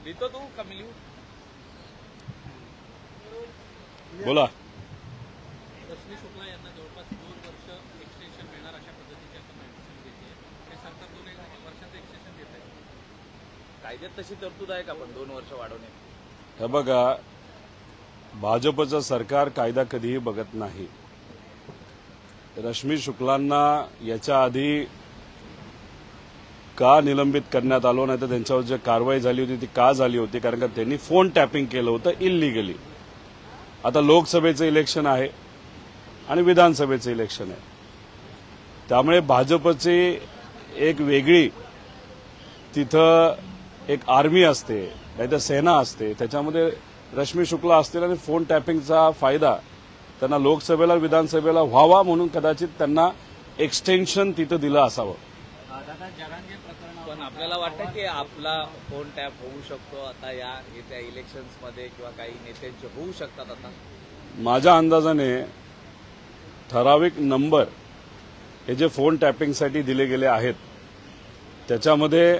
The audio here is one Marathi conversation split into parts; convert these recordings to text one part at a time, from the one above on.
लिहितो तू कमी लिहू. बोला. रश्मी शुक्ला यांना जवळपास 2 वर्ष एक्सटेन्शन मिळणार अशा पद्धतीची आपण माहिती घेतली आहे. सरकार 2 वर्षाचं एक्सटेन्शन देत आहे. कायद्यात तशी तरतूद आहे का पण 2 वर्ष वाढवणे? हे बघा, भाजपचं सरकार कायदा कधीही बघत नाही. रश्मी शुक्लांना याच्या आधी का निलंबित करण्यात आलो नाही तर त्यांच्यावर जी कारवाई झाली होती ती का झाली होती? कारण का त्यांनी फोन टॅपिंग केलं होतं इल्लिगली. आता लोकसभेचं इलेक्शन आहे आणि विधानसभेचं इलेक्शन आहे, त्यामुळे भाजपची एक वेगळी तिथं एक आर्मी असते, नाहीतर सेना असते, त्याच्यामध्ये रश्मी शुक्ला असतील आणि फोन टॅपिंगचा फायदा त्यांना लोकसभेला विधानसभेला व्हावा म्हणून कदाचित त्यांना एक्सटेन्शन तिथं दिलं असावं. पण आपल्याला वाटतं की आपला फोन टॅप होऊ शकतो आता या येत्या इलेक्शन्समध्ये किंवा काही नेत्यांचे होऊ शकतात आता? माझ्या अंदाजाने ठराविक नंबर हे जे फोन टॅपिंगसाठी दिले गेले आहेत त्याच्यामध्ये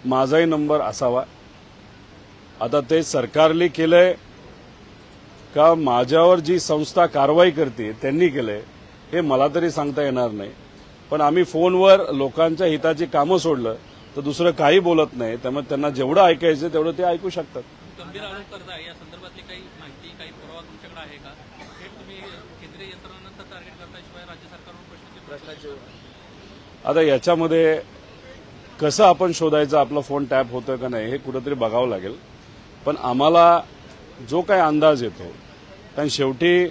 माझाही नंबर असावा. आता ते सरकारने केलंय का माझ्यावर जी संस्था कारवाई करते त्यांनी केलंय हे मला तरी सांगता येणार नाही. पण आम्ही फोनवर लोकांच्या हिताची कामं सोडलं तर दुसरं काही बोलत नाही, त्यामुळे त्यांना जेवढं ऐकायचं तेवढं ते ऐकू शकतात. गंभीर आरोप करताय, या संदर्भातली काही माहिती काही पुरावा तुमच्याकडे आहे का? थेट तुम्ही केंद्रीय यंत्रणांना टार्गेट करताशिवाय राज्य सरकारवर प्रश्नाचे आता याच्यामध्ये कसं आपण शोधायचं आपला फोन टॅप होतोय का नाही हे कुठंतरी बघावं लागेल. पण आम्हाला जो काही अंदाज येतो, कारण शेवटी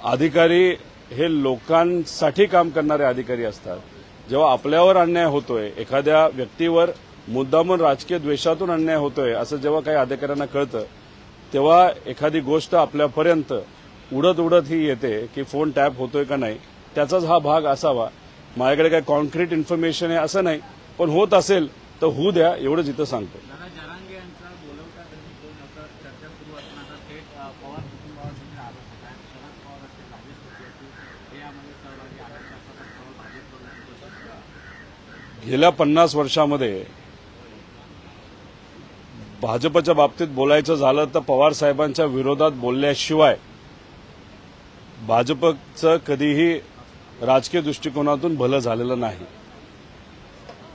अधिकारी हे लोकांसाठी काम करणारे अधिकारी असतात. जेव्हा आपल्यावर अन्याय होतोय, एखाद्या व्यक्तीवर मुद्दामून राजकीय द्वेषातून अन्याय होतोय असं जेव्हा काही अधिकाऱ्यांना कळतं तेव्हा एखादी गोष्ट आपल्यापर्यंत उडत उडत ही येते की फोन टॅप होतोय का नाही, त्याचाच हा भाग असावा. माझ्याकडे काही कॉन्क्रीट इन्फॉर्मेशन आहे असं नाही, पण होत असेल तर होऊ द्या एवढंच इथं सांगतो. गेल्या 50 वर्षामध्ये भाजपच्या बाबतीत बोलायचं झालं तर पवार साहेबांच्या विरोधात बोलल्याशिवाय भाजपचं कधीही राजकीय दृष्टिकोनातून भलं झालेलं नाही.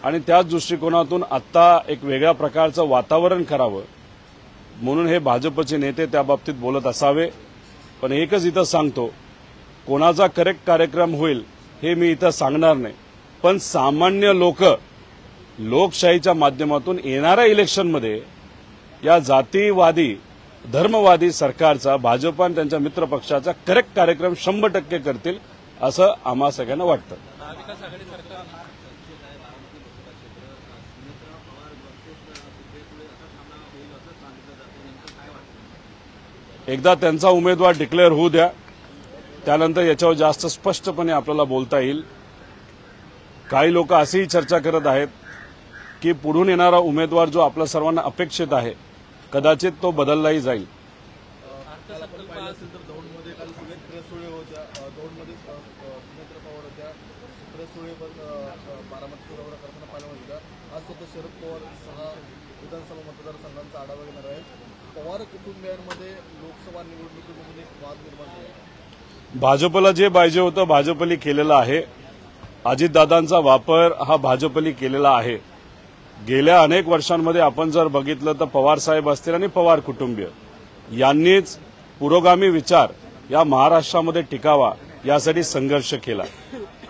आणि त्याच दृष्टिकोनातून आत्ता एक वेगळ्या प्रकारचं वातावरण करावं म्हणून हे भाजपचे नेते त्या बाबतीत बोलत असावे. पण एकच इथं सांगतो, कोणाचा करेक्ट कार्यक्रम होईल हे मी इथं सांगणार नाही. पण सामान्य लोक लोकशाहीच्या माध्यमातून येणाऱ्या इलेक्शनमध्ये या जातीवादी धर्मवादी सरकारचा भाजप आणि त्यांच्या मित्रपक्षाचा करेक्ट कार्यक्रम 100% करतील असं आम्हा सगळ्यांना वाटतं. एकदा त्यांचा उमेदवार डिक्लेअर होऊ द्या, त्यानंतर याच्यावर जास्त स्पष्टपणे आपल्याला बोलता येईल. काही लोक अशीही चर्चा करत आहेत की पुढून येणारा उमेदवार जो आपल्या सर्वांना अपेक्षित आहे कदाचित तो बदललाही जाईल. शरद पवार 6 विधानसभा मतदारसंघांचा आढावा घेणार आहे. पवार कुटुंबियांमध्ये लोकसभा निवडणुकीमध्ये वाद निर्माण झाला. भाजपला जे पाहिजे होतं भाजपने केलेलं आहे. अजितदादांचा वापर हा भाजपने केलेला आहे. गेल्या अनेक वर्षांमध्ये आपण जर बघितलं तर पवार साहेब असतील आणि पवार कुटुंबीय यांनीच पुरोगामी विचार या महाराष्ट्रामध्ये टिकावा यासाठी संघर्ष केला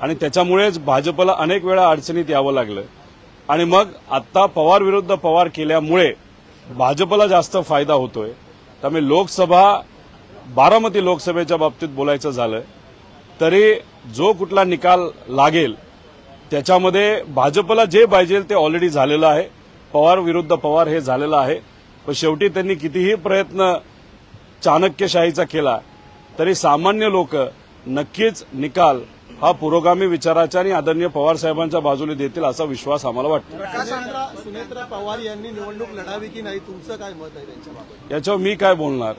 आणि त्याच्यामुळेच भाजपला अनेक वेळा अडचणीत यावं लागलं. आणि मग आता पवार विरुद्ध पवार केल्यामुळे भाजपला जास्त फायदा होतोय. त्यामुळे लोकसभा बारामती लोकसभेच्या बाबतीत बोलायचं झालं तरी जो कुठला निकाल लागेल त्याच्यामध्ये भाजपला जे पाहिजे ते ऑलरेडी झालेलं आहे. पवार विरुद्ध पवार हे झालेलं आहे. पण शेवटी त्यांनी कितीही प्रयत्न चाणक्यशाहीचा केला तरी सामान्य लोक नक्कीच निकाल हा पुरोगामी विचाराच्या आणि आदरणीय पवार साहेबांच्या बाजूने देतील असा विश्वास आम्हाला वाटतो. सुनेत्रा पवार यांनी निवडणूक लढावी की नाही, तुमचं काय मत आहे त्यांच्याबाबत? याच्यावर मी काय बोलणार.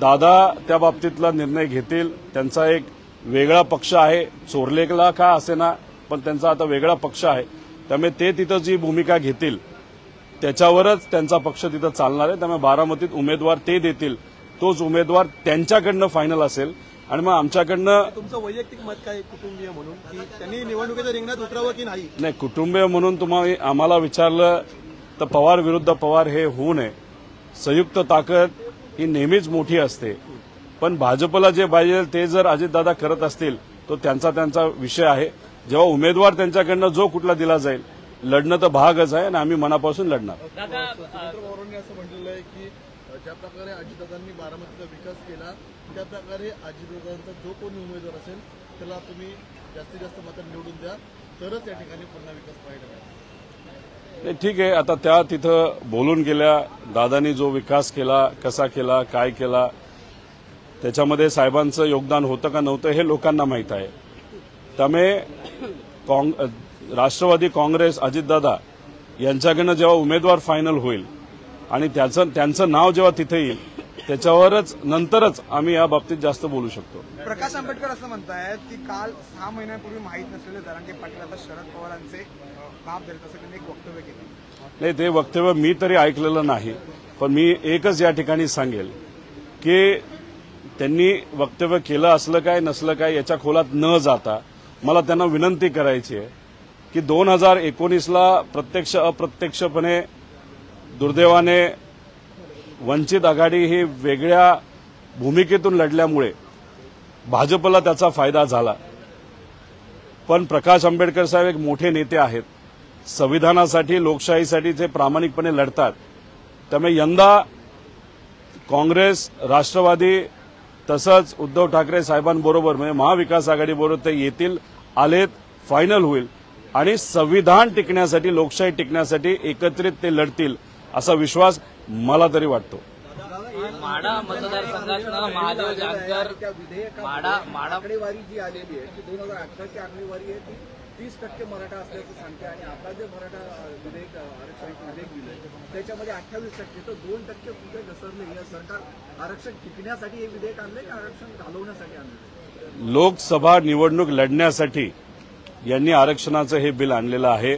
दादा त्या बाबतीतला निर्णय घेतील. त्यांचा एक वेगळा पक्ष आहे, चोरलेला का असेना पण त्यांचा आता वेगळा पक्ष आहे. त्यामुळे ते तिथं जी भूमिका घेतील त्याच्यावरच त्यांचा पक्ष तिथं चालणार आहे. त्यामुळे बारामतीत उमेदवार ते देतील, तोच उमेदवार त्यांच्याकडनं फायनल असेल. आणि मग आमच्याकडनं तुमचं वैयक्तिक मत काय कुटुंबीय म्हणून की त्यांनी निवडणुकीच्या रिंगणात उतरावं की नाही? नाही, कुटुंबीय म्हणून तुम्हाला आम्हाला विचारलं तर पवार विरुद्ध पवार हे होऊ नये. संयुक्त ताकद ही नेहमीच मोठी असते. पण भाजपला जे पाहिजे ते जर अजितदादा करत असतील तो त्यांचा विषय आहे. जेव्हा उमेदवार त्यांच्याकडनं जो कुठला दिला जाईल, लढणं तर भागच आहे आणि आम्ही मनापासून लढणार. सुनील पवारांनी असं म्हटलेलं आहे की ज्या प्रकारे अजितदादांनी बारामतीचा विकास केला त्या प्रकारे अजितदादांचा जो कोणी उमेदवार असेल त्याला तुम्ही जास्तीत जास्त मतं निवडून द्या, तरच या ठिकाणी पुन्हा विकास पाहायला मिळेल. ठीक आहे, आता त्या तिथं बोलून गेल्या. दादांनी जो विकास केला, कसा केला, काय केला, त्याच्यामध्ये साहेबांचं योगदान होतं का नव्हतं हे लोकांना माहीत आहे. त्यामुळे राष्ट्रवादी काँग्रेस अजितदादा यांच्याकडनं जेव्हा उमेदवार फायनल होईल आणि त्यांचं नाव जेव्हा तिथे येईल त्याच्यावरच नंतरच आम्ही या बाबतीत जास्त बोलू शकतो. प्रकाश आंबेडकर असं म्हणतायत की काल 6 महिन्यांपूर्वी माहीत नसलेले जरांगे पाटील आता शरद पवारांचे बाप धरत असं त्यांनी एक वक्तव्य केलं. नाही, ते वक्तव्य मी तरी ऐकलेलं नाही. पण मी एकच या ठिकाणी सांगेल की त्यांनी वक्तव्य केलं असलं काय नसलं काय याच्या खोलात न जाता मला त्यांना विनंती करायची आहे की 2019ला प्रत्यक्ष अप्रत्यक्षपणे दुर्दैवाने वंचित आघाडी ही वेगळ्या भूमिकेतून लढल्यामुळे भाजपला त्याचा फायदा झाला. पण प्रकाश आंबेडकर साहेब एक मोठे नेते आहेत. संविधानासाठी, लोकशाहीसाठी ते प्रामाणिकपणे लढतात. त्यामुळे यंदा काँग्रेस, राष्ट्रवादी तसंच उद्धव ठाकरे साहेबांबरोबर म्हणजे महाविकास आघाडीबरोबर ते येतील, आलेत, फायनल होईल आणि संविधान टिकण्यासाठी, लोकशाही टिकण्यासाठी एकत्रित ते लढतील असा विश्वास मला तरी वाटतो. माढा मतदारसंघातनं महादेव जानकर माढा आकडेवारी जी आलेली आहे ती 2018ची आकडेवारी आहे ती 30% मराठा असल्याचं सांगते आणि आता जे मराठा विधेयक आरक्षण विधेयक दिलंय त्याच्यामध्ये 28% तर 2% कुठे घसरले. हे सरकार आरक्षण टिकण्यासाठी हे विधेयक आणलंय की आरक्षण घालवण्यासाठी आणलंय? लोकसभा निवडणूक लढण्यासाठी यांनी आरक्षणाचं हे बिल आणलेलं आहे.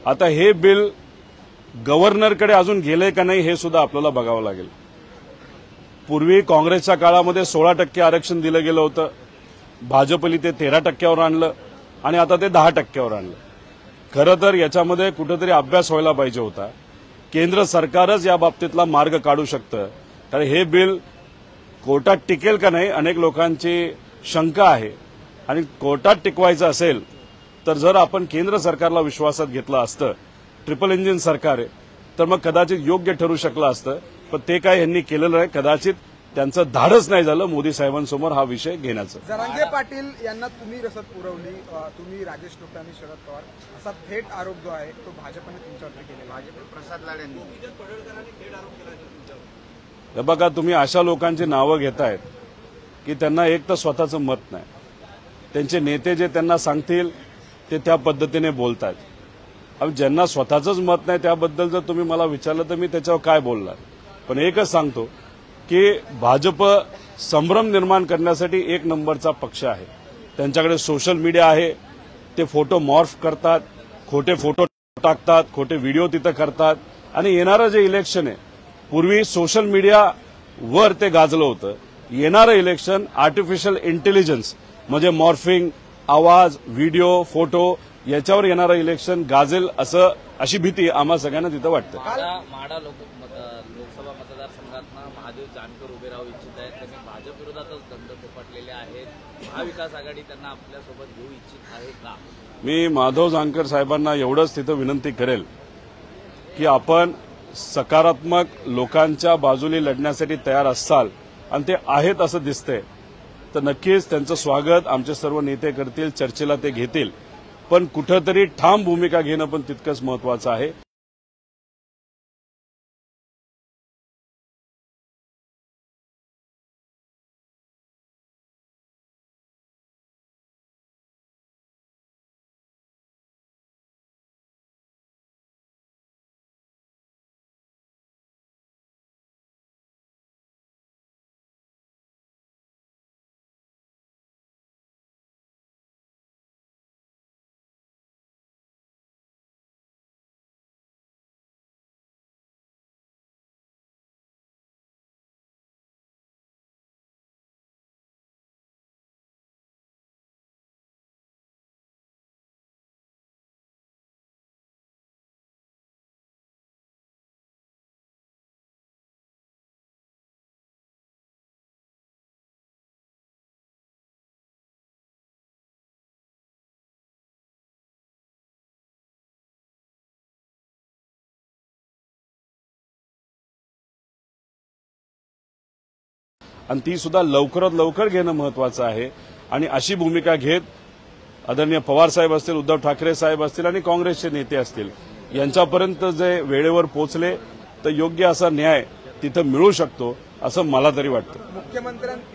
आता हे बिल गव्हर्नरकडे अजून गेलंय का नाही हे सुद्धा आपल्याला बघावं लागेल. पूर्वी काँग्रेसच्या काळामध्ये 16% आरक्षण दिलं गेलं होतं. भाजपली ते 13%वर आणलं आणि आता ते 10%वर आणलं. खरं तर याच्यामध्ये कुठेतरी अभ्यास व्हायला पाहिजे होता. केंद्र सरकारच या बाबतीतला मार्ग काढू शकतं. कारण हे बिल कोर्टात टिकेल का नाही अनेक लोकांची शंका आहे आणि कोर्टात टिकवायचं असेल तर जर आपण केंद्र सरकारला विश्वासात घेतलं असतं, ट्रिपल इंजिन सरकार आहे, तर मग कदाचित योग्य ठरू शकलं असतं. पण ते काय यांनी केलेलं नाही. कदाचित त्यांचं धाडच नाही झालं मोदी साहेबांसमोर हा विषय घेण्याचं. जरांगे पाटील यांना तुम्ही रसद पुरवली, तुम्ही राजेश टोपे आणि शरद पवार असा थेट आरोप जो आहे तो भाजपने तुमच्यावरती केलेला आहे. प्रसाद लाडेंनी हे बघा, तुम्ही अशा लोकांची नावं घेतायत की त्यांना एक तर स्वतःचं मत नाही. त्यांचे नेते जे त्यांना सांगतील ते त्या पद्धतीने बोलतात. अब ज्यांना स्वतःचंच मत नाही त्याबद्दल जर तुम्ही मला विचारलं तर मी त्याच्यावर काय बोलणार. पण एकच सांगतो की भाजप संभ्रम निर्माण करण्यासाठी एक नंबरचा पक्ष आहे. त्यांच्याकडे सोशल मीडिया आहे. ते फोटो मॉर्फ करतात, खोटे फोटो टाकतात, खोटे व्हिडिओ तिथं करतात आणि येणारं जे इलेक्शन आहे, पूर्वी सोशल मीडियावर ते गाजलं होतं. येणारं इलेक्शन आर्टिफिशियल इंटेलिजन्स म्हणजे मॉर्फिंग, आवाज, व्हिडिओ, फोटो याच्यावर येणारं इलेक्शन गाजेल अशी भीती आम्हा सगळ्यांना तिथं वाटतं. माढा लोकसभा मतदारसंघातनं महादेव जानकर उभे राहू इच्छित आहेत. त्यांनी भाजप विरोधातच दंड थोपटलेले आहेत. महाविकास आघाडी त्यांना आपल्यासोबत घेऊ इच्छित आहे का? मी माधव जानकर साहेबांना एवढंच तिथं विनंती करेल की आपण सकारात्मक लोकांच्या बाजूने लढण्यासाठी तयार असाल आणि ते आहेत असं दिसतंय तर नक्कीच त्यांचं स्वागत आमचे सर्व नेते करतील, चर्चेला ते घेतील. पण कुठंतरी ठाम भूमिका घेणं पण तितकंच महत्वाचं आहे. आणि ती सुद्धा लवकरात लवकर घेणं महत्वाचं आहे. आणि अशी भूमिका घेत आदरणीय पवार साहेब असतील, उद्धव ठाकरे साहेब असतील आणि काँग्रेसचे नेते असतील यांच्यापर्यंत जे वेळेवर पोहोचले तर योग्य असा न्याय तिथं मिळू शकतो असं मला तरी वाटतं. मुख्यमंत्र्यांनी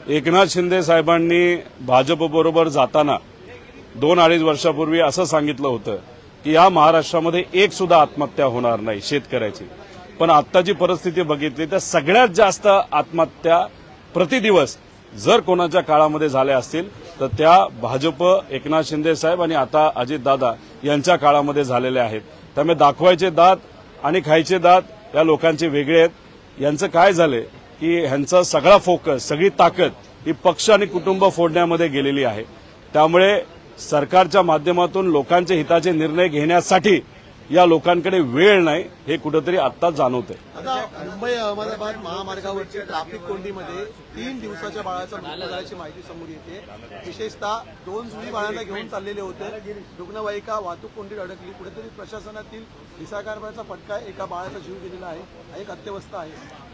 एकनाथ शिंदे साहेबांनी भाजपबरोबर जाताना 2-2.5 वर्षापूर्वी असं सांगितलं होतं की या महाराष्ट्रामध्ये एक सुद्धा आत्महत्या होणार नाही शेतकऱ्याची. पण आत्ताची परिस्थिती बघितली तर सगळ्यात जास्त आत्महत्या प्रतिदिवस जर कोणाच्या काळामध्ये झाल्या असतील तर त्या भाजप, एकनाथ शिंदे साहेब आणि आता अजितदादा यांच्या काळामध्ये झालेल्या आहेत. त्यामुळे दाखवायचे दात आणि खायचे दात या लोकांचे वेगळे आहेत. यांचं काय झालंय की ह्यांचा सगळा फोकस, सगळी ताकद ही पक्ष आणि कुटुंब फोडण्यामध्ये गेलेली आहे. त्यामुळे सरकारच्या माध्यमातून लोकांच्या हिताचे निर्णय घेण्यासाठी या लोकांकडे वेळ नाही हे कुठेतरी आत्ताच जाणवतंय. आता मुंबई अहमदाबाद महामार्गावरच्या ट्रॅफिक कोंडीमध्ये 3 दिवसाच्या बाळाचा मृत्यू झाल्याची माहिती समोर येते. विशेषतः 2 जुळी बाळांना घेऊन चाललेले होते. रुग्णवाहिका वाहतूक कोंडीत अडकली. कुठेतरी प्रशासनातील निसर्गाचा फटका, एका बाळाचा जीव गेलेला आहे, एक अत्यवस्था आहे.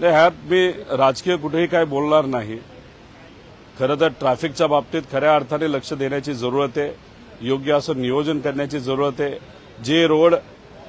ह्यात मी राजकीय कुठेही काय बोलणार नाही. खरं तर ट्रॅफिकच्या बाबतीत खऱ्या अर्थाने लक्ष देण्याची जरूरत आहे. योग्य असं नियोजन करण्याची जरूरत आहे. जे रोड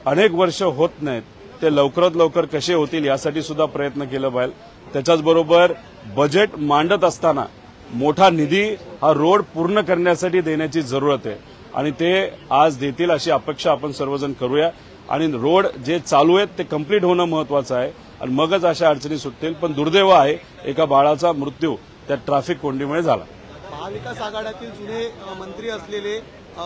अनेक वर्ष होत नाहीत ते लवकरात लवकर कसे होतील यासाठी सुद्धा प्रयत्न केला पाहिजे. त्याच्याचबरोबर बजेट मांडत असताना मोठा निधी हा रोड पूर्ण करण्यासाठी देण्याची जरूरत आहे आणि ते आज देतील अशी अपेक्षा आपण सर्वजण करूया. आणि रोड जे चालू आहेत ते कंप्लीट होणं महत्वाचं आहे आणि मगच अशा अडचणी सुटतील. पण दुर्दैव आहे एका बाळाचा मृत्यू त्या ट्रॅफिक कोंडीमुळे झाला. महाविकास आघाडीतील जुने मंत्री असलेले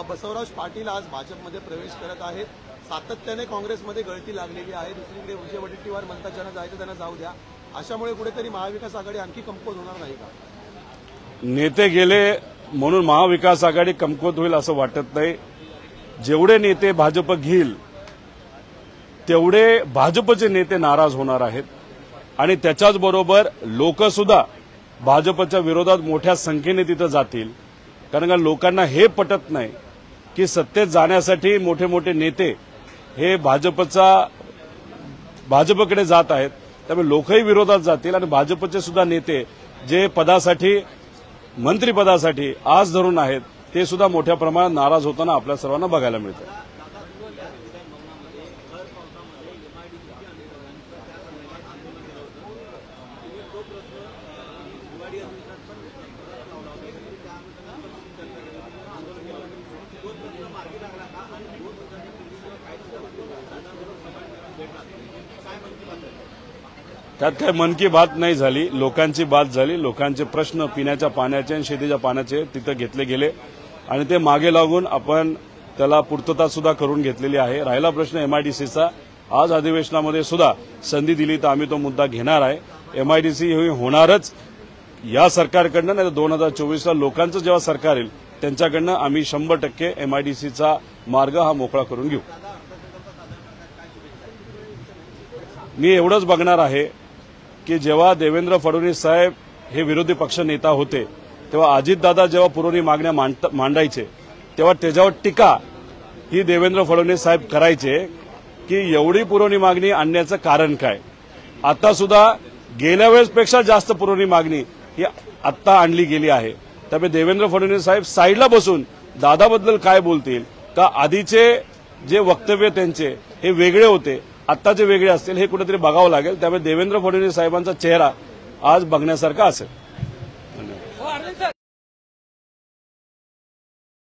बसवराज पाटील आज भाजपमध्ये प्रवेश करत आहेत. सातत्याने काँग्रेसमध्ये गळती लागलेली आहे. दुसरीकडे विजय वडेट्टीवार म्हणतात ज्यांना जायचं त्यांना जाऊ द्या. अशामुळे कुठेतरी महाविकास आघाडी आणखी कमकुवत होणार नाही का? नेते गेले म्हणून महाविकास आघाडी कमकुवत होईल असं वाटत नाही. जेवढे नेते भाजप घेईल तेवढे भाजपचे नेते नाराज होणार आहेत आणि त्याच्याचबरोबर लोक सुद्धा भाजपच्या विरोधात मोठ्या संख्येने तिथं जातील. कारण का लोकांना हे पटत नाही की सत्तेत जाण्यासाठी मोठे मोठे नेते हे भाजपकडे जात आहेत. त्यामुळे लोकही विरोधात जातील आणि भाजपचे सुद्धा नेते जे पदासाठी, मंत्रिपदासाठी आज धरून आहेत ते सुद्धा मोठ्या प्रमाणात नाराज होताना आपल्या सर्वांना बघायला मिळतं. त्यात काय मन की बात नाही झाली, लोकांची बात झाली. लोकांचे प्रश्न पिण्याच्या पाण्याचे आणि शेतीच्या पाण्याचे तिथं घेतले गेले आणि ते मागे लागून आपण त्याला पूर्तता सुद्धा करून घेतलेली आहे. राहिला प्रश्न एमआयडीसीचा, आज अधिवेशनामध्ये सुद्धा संधी दिली तर आम्ही तो मुद्दा घेणार आहे. एमआयडीसी ही होणारच या सरकारकडनं, नाही तर 2024ला लोकांचं जेव्हा सरकार येईल त्यांच्याकडनं आम्ही 100% एमआयडीसीचा मार्ग हा मोकळा करून घेऊ. मी एवढंच बघणार आहे की जेव्हा देवेंद्र फडणवीस साहेब हे विरोधी पक्ष नेता होते तेव्हा अजितदादा जेव्हा पुरवणी मागण्या मांडायचे तेव्हा त्याच्यावर टीका ही देवेंद्र फडणवीस साहेब करायचे की एवढी पुरवणी मागणी आणण्याचं कारण काय. आता सुद्धा गेल्या वेळेसपेक्षा जास्त पुरवणी मागणी ही आत्ता आणली गेली आहे. त्यामुळे देवेंद्र फडणवीस साहेब साईडला बसून दादाबद्दल काय बोलतील का आधीचे जे वक्तव्य त्यांचे हे वेगळे होते, आत्ताचे वेगळे असतील हे कुठेतरी बघावं लागेल. त्यामुळे देवेंद्र फडणवीस साहेबांचा चेहरा आज बघण्यासारखा असेल.